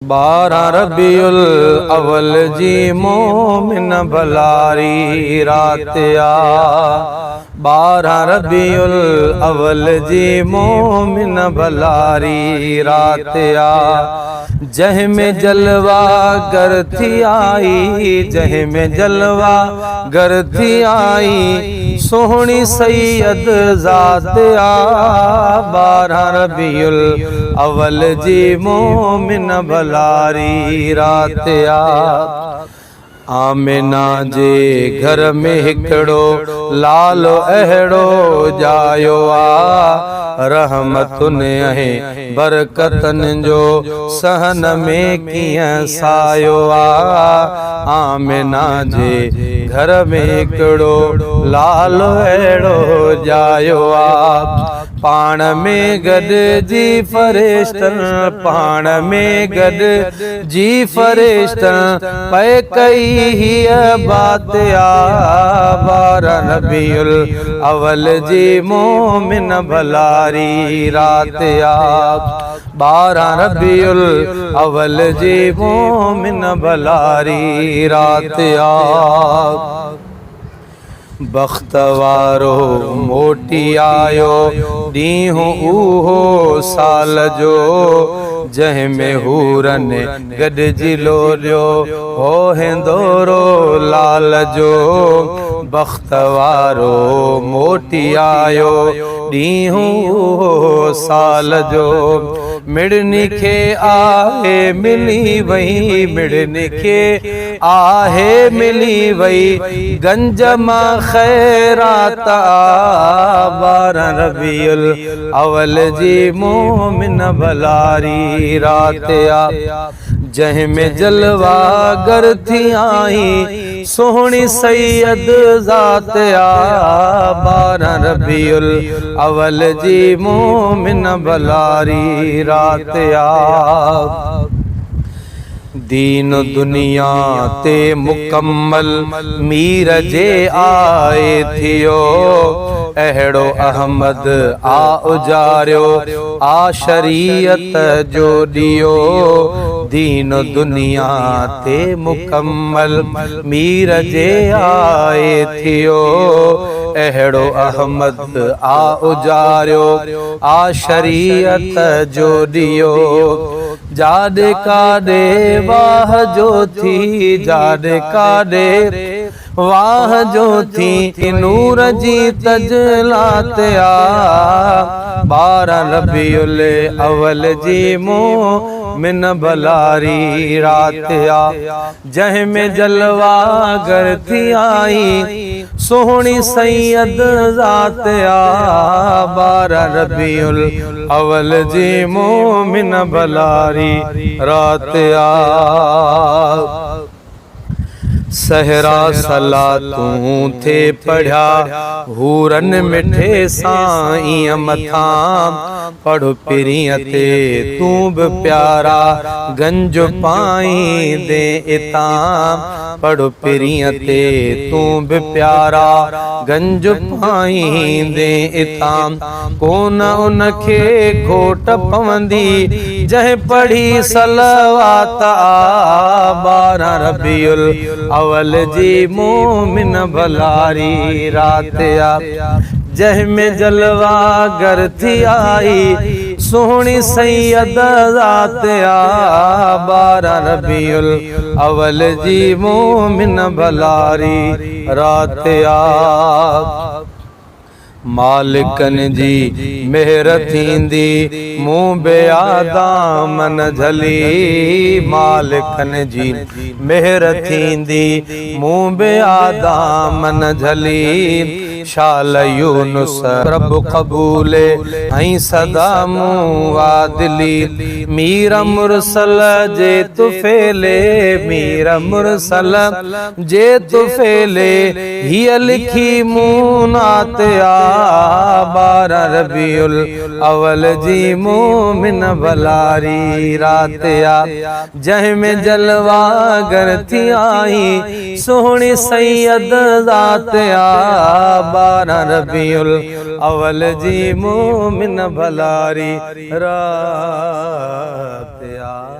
12 रबीउल अव्वल जी मोमिन भलारी रात आ। 12 रबीउल अव्वल जी मोमिन भलारी रात आ। जह में जलवा गर थी आई, जह में जलवा गर थी आई, सोहनी सैयद ज़ात आ। 12 रबीउल अव्वल जी मोमिन भलारी रात आ। आमिना जे घर में हिकड़ो लालो अहड़ो जायो आ। रहमतुन ऐं बरकतन जो सहन में कियं सायो आ। आमिना जे घर में हिकड़ो लालो अहड़ो जायो आ। पाण में गॾिजी फरिश्तन, पाण में गॾिजी फरिश्तन पै कई हीअ बात आ। 12 रबीउल अव्वल जी मोमिन भलारी रात आ। 12 रबीउल अव्वल जी मोमिन भलारी रात आ। बख्त वारो मोटी आयो ॾींहुं उहो साल जो, जंहिं में हूरन गॾिजी लोलियो हो हिंदोरो लाल जो। बख्त वारो मोटी आयो ॾींहुं उहो साल जो, मिड़नी खे आहे मिली वई, मिड़नी खे आहे मिली वई गंज मां खैरात आ। 12 रबीउल अव्वल जी मोमिन भलारी रात आ। जंहिं में जलवा गर थी आई, सोहनी सैयद ज़ात आ। 12 रबीउल अव्वल जी मोमिन भलारी रात आ। दीन दुनिया ते मुकम्मल मीर जे आए थियो, अहड़ो अहमद आ उजारियो आ शरीयत जो ॾियो। दीन दुनिया ते मुकम्मल मीर जे आए थियो, अहड़ो अहमद आ उजारियो आ शरीयत जो ॾियो। जाॾे काॾे वाह जो थी, जाॾे काॾे वाह जो थी नूर जी तजलात आ। 12 रबीउल अव्वल जी मोमिन भलारी रात आ। जंहिं में जलवा गर थी आई, सोहनी सैयद ज़ात आ। 12 रबीउल अव्वल जी मोमिन भलारी रात आ। सहरा सलातूं थे पढ़िया हूरन मिठे साईं मथां, पढ़ पिरीअ ते तूं बि प्यारा गंज पाईंदे इतां। पढ़ पिरीअ ते तूं बि प्यारा गंज पाईंदे इतां। कोन उनखे खोट पवंदी जंहिं पढ़ी सलवात आ। 12 रबीउल अव्वल जी मोमिन भलारी रात आ। जंहिं में जलवा गर थी आई, सोहनी सैयद ज़ात आ। 12 रबीउल अव्वल जी मोमिन भलारी रात आ। मालिकन जी मेहर थींदी मूं बेआदामन झली, मालिकन जी मेहर थींदी मूं बेआदामन झली। शाल यूनुस प्रभु क़बूले ऐं सदा मूं वादिली, मीर मुरसल जे तुफ़ेले, मीर मुरसल जे तुफ़ेले हिय लिखी मूं नात आ। 12 रबीउल अव्वल जी मोमिन भलारी रात आ। जंहिं में जलवा गर थी आई, सोहनी सैयद ज़ात आ। 12 रबीउल अव्वल जी मोमिन भलारी रात आ।